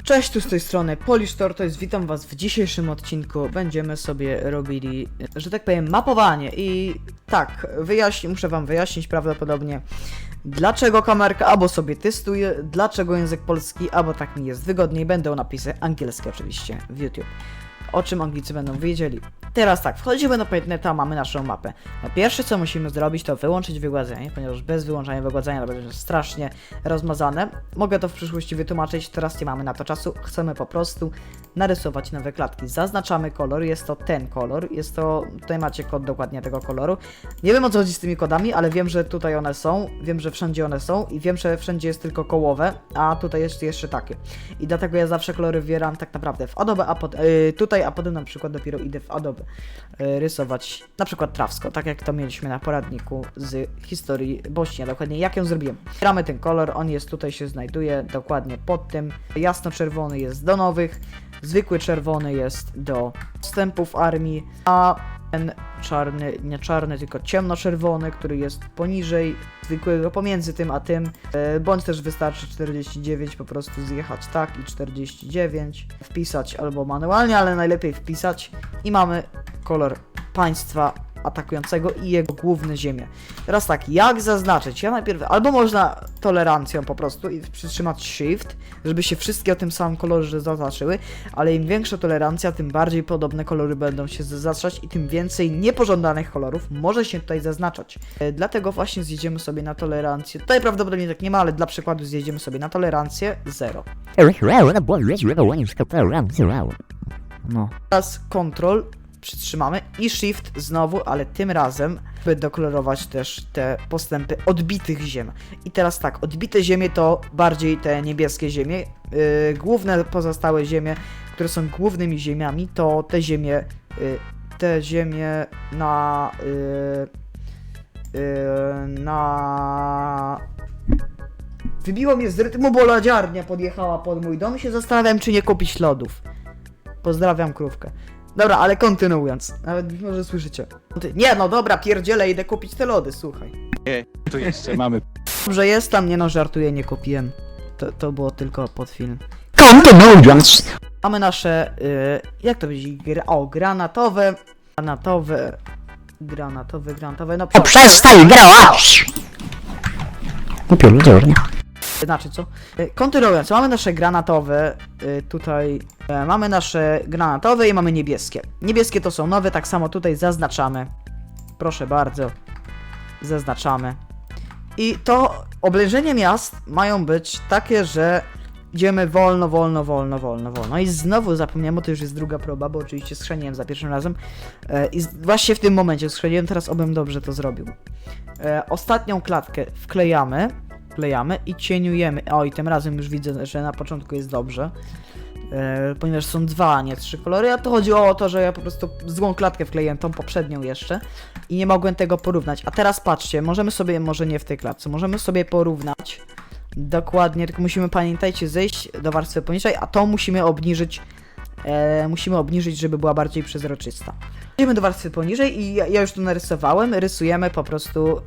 Cześć, tu z tej strony Polish Tortoise, witam was w dzisiejszym odcinku. Będziemy sobie robili, że tak powiem, mapowanie i tak, muszę wam wyjaśnić prawdopodobnie, dlaczego kamerka albo sobie testuję, dlaczego język polski, albo tak mi jest wygodniej, będą napisy angielskie oczywiście w YouTube. O czym Anglicy będą wiedzieli. Teraz tak, wchodzimy do Paintneta, mamy naszą mapę. No pierwsze co musimy zrobić to wyłączyć wygładzenie, ponieważ bez wyłączania wygładzenia to będzie strasznie rozmazane. Mogę to w przyszłości wytłumaczyć, teraz nie mamy na to czasu, chcemy po prostu narysować nowe klatki. Zaznaczamy kolor, jest to ten kolor, tutaj macie kod dokładnie tego koloru. Nie wiem o co chodzi z tymi kodami, ale wiem, że tutaj one są, wiem, że wszędzie one są i wiem, że wszędzie jest tylko kołowe, a tutaj jest jeszcze takie. I dlatego ja zawsze kolory wybieram tak naprawdę w Adobe, a potem na przykład dopiero idę w Adobe rysować na przykład trawsko, tak jak to mieliśmy na poradniku z historii Bośni, a dokładnie jak ją zrobiłem. Wybieramy ten kolor, on jest tutaj, się znajduje dokładnie pod tym. Jasno-czerwony jest do nowych, zwykły czerwony jest do wstępów armii, a ten czarny, nie czarny, tylko ciemnoczerwony, który jest poniżej zwykłego, pomiędzy tym a tym, bądź też wystarczy 49 po prostu zjechać tak i 49 wpisać albo manualnie, ale najlepiej wpisać i mamy kolor państwa atakującego i jego główne ziemie. Teraz tak, jak zaznaczyć? Ja najpierw, albo można tolerancją po prostu i przytrzymać Shift, żeby się wszystkie o tym samym kolorze zaznaczyły, ale im większa tolerancja, tym bardziej podobne kolory będą się zaznaczać i tym więcej niepożądanych kolorów może się tutaj zaznaczać. Dlatego właśnie zjedziemy sobie na tolerancję. Tutaj prawdopodobnie tak nie ma, ale dla przykładu zjedziemy sobie na tolerancję 0. No. Teraz Ctrl przytrzymamy i Shift znowu, ale tym razem, by dokolorować też te postępy odbitych ziem. I teraz tak, odbite ziemie to bardziej te niebieskie ziemie. Główne pozostałe ziemie, które są głównymi ziemiami, to te ziemie Wybiło mnie z rytmu, bo lodziarnia podjechała pod mój dom i się zastanawiam, czy nie kupić lodów. Pozdrawiam krówkę. Dobra, ale kontynuując, nawet może słyszycie. Nie, no dobra, pierdzielę, idę kupić te lody, słuchaj. Nie, tu jeszcze mamy. Dobrze jest tam, nie no, żartuję, nie kupiłem. To było tylko pod film. Kontynuując. Mamy nasze, jak to będzie, granatowe, no Przestań grać! Głupio ludziornie. Znaczy co? Kontynuując, mamy nasze granatowe, tutaj mamy nasze granatowe i mamy niebieskie. Niebieskie to są nowe, tak samo tutaj zaznaczamy. Proszę bardzo, zaznaczamy. I to oblężenie miast mają być takie, że idziemy wolno. I znowu zapomniałem, bo to już jest druga próba, bo oczywiście schrzeniłem za pierwszym razem. I właśnie w tym momencie schrzeniłem, teraz obym dobrze to zrobił. Ostatnią klatkę wklejamy i cieniujemy. O, i tym razem już widzę, że na początku jest dobrze. Ponieważ są 2, a nie 3 kolory, a to chodzi o to, że ja po prostu złą klatkę wkleiłem, tą poprzednią jeszcze i nie mogłem tego porównać. A teraz patrzcie, możemy sobie, może nie w tej klatce, możemy sobie porównać dokładnie, tylko musimy, pamiętajcie, zejść do warstwy poniżej, a tą musimy obniżyć, żeby była bardziej przezroczysta. Idziemy do warstwy poniżej i ja już to narysowałem, rysujemy po prostu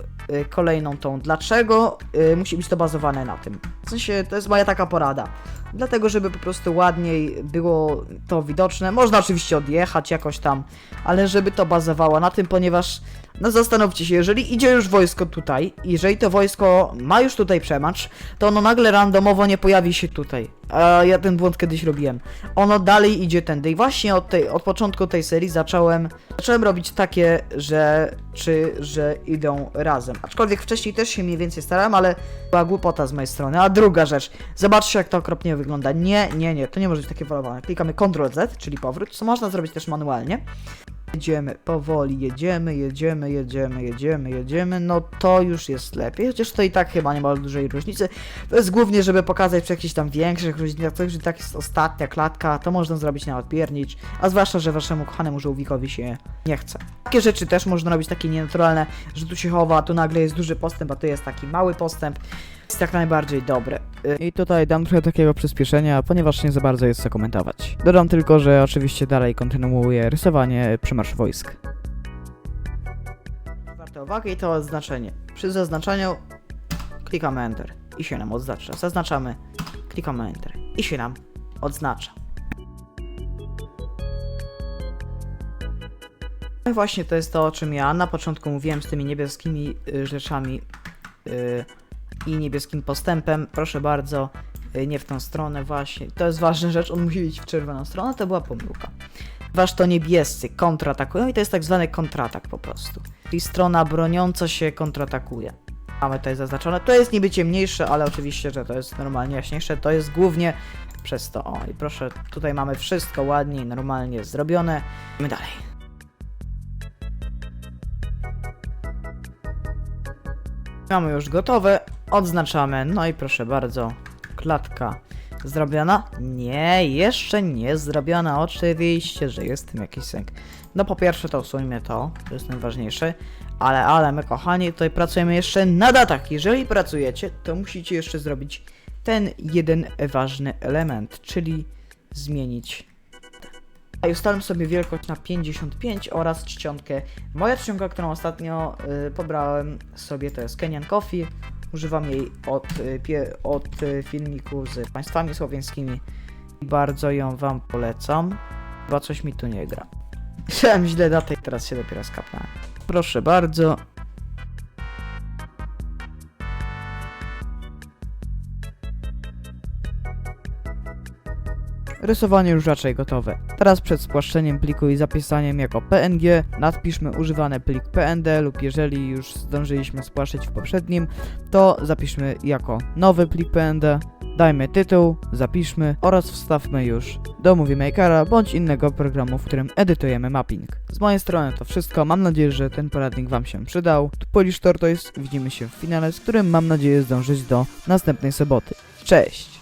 kolejną tą. Dlaczego? Musi być to bazowane na tym. W sensie, to jest moja taka porada. Dlatego, żeby po prostu ładniej było to widoczne. Można oczywiście odjechać jakoś tam, ale żeby to bazowało na tym, ponieważ, no zastanówcie się, jeżeli idzie już wojsko tutaj, jeżeli to wojsko ma już tutaj przemarsz, to ono nagle randomowo nie pojawi się tutaj. A ja ten błąd kiedyś robiłem. Ono dalej idzie tędy i właśnie od początku tej serii zacząłem robić takie, że idą razem. Aczkolwiek wcześniej też się mniej więcej starałem, ale była głupota z mojej strony. A druga rzecz, zobaczcie jak to okropnie wygląda. Nie, to nie może być takie walowane. Klikamy Ctrl Z, czyli powrót, co można zrobić też manualnie. Jedziemy, powoli jedziemy, no to już jest lepiej, chociaż to i tak chyba nie ma dużej różnicy. To jest głównie, żeby pokazać przy jakichś tam większych różnicach, to już i tak jest ostatnia klatka, to można zrobić na odpiernicz, a zwłaszcza, że waszemu kochanemu żołnikowi się nie chce. Takie rzeczy też można robić takie nienaturalne, że tu się chowa, tu nagle jest duży postęp, a tu jest taki mały postęp. Jest jak najbardziej dobre. I tutaj dam trochę takiego przyspieszenia, ponieważ nie za bardzo jest co komentować. Dodam tylko, że oczywiście dalej kontynuuję rysowanie przemarszu wojsk. Warte uwagi i to oznaczenie. Przy zaznaczaniu klikamy Enter i się nam odznacza. Zaznaczamy, klikamy Enter i się nam odznacza. No i właśnie to jest to, o czym ja na początku mówiłem z tymi niebieskimi rzeczami i niebieskim postępem. Proszę bardzo, nie w tą stronę właśnie. To jest ważna rzecz, on musi iść w czerwoną stronę, to była pomyłka. Ponieważ to niebiescy kontratakują i to jest tak zwany kontratak po prostu. Czyli strona broniąca się kontratakuje. Mamy tutaj zaznaczone. To jest niby ciemniejsze, ale oczywiście, że to jest normalnie jaśniejsze. To jest głównie przez to. O, i proszę, tutaj mamy wszystko ładnie i normalnie zrobione. Idziemy dalej. Mamy już gotowe, odznaczamy, no i proszę bardzo, klatka zrobiona? Nie, jeszcze nie zrobiona, oczywiście, że jest w tym jakiś sęk. No po pierwsze to usuńmy to jest najważniejsze, ale my kochani, tutaj pracujemy jeszcze na datach. Jeżeli pracujecie, to musicie jeszcze zrobić ten jeden ważny element, czyli zmienić. I ustalam sobie wielkość na 55 oraz czcionkę. Moja czcionka, którą ostatnio pobrałem sobie, to jest Kenyan Coffee. Używam jej od filmiku z państwami słowiańskimi. Bardzo ją wam polecam. Chyba coś mi tu nie gra. Chciałem źle datę i teraz się dopiero skapnąłem. Proszę bardzo. Rysowanie już raczej gotowe. Teraz przed spłaszczeniem pliku i zapisaniem jako PNG nadpiszmy używany plik PND lub jeżeli już zdążyliśmy spłaszczyć w poprzednim, to zapiszmy jako nowy plik PND. Dajmy tytuł, zapiszmy oraz wstawmy już do Movie Makera bądź innego programu, w którym edytujemy mapping. Z mojej strony to wszystko, mam nadzieję, że ten poradnik wam się przydał. Tu Polish Tortoise, widzimy się w finale, z którym mam nadzieję zdążyć do następnej soboty. Cześć!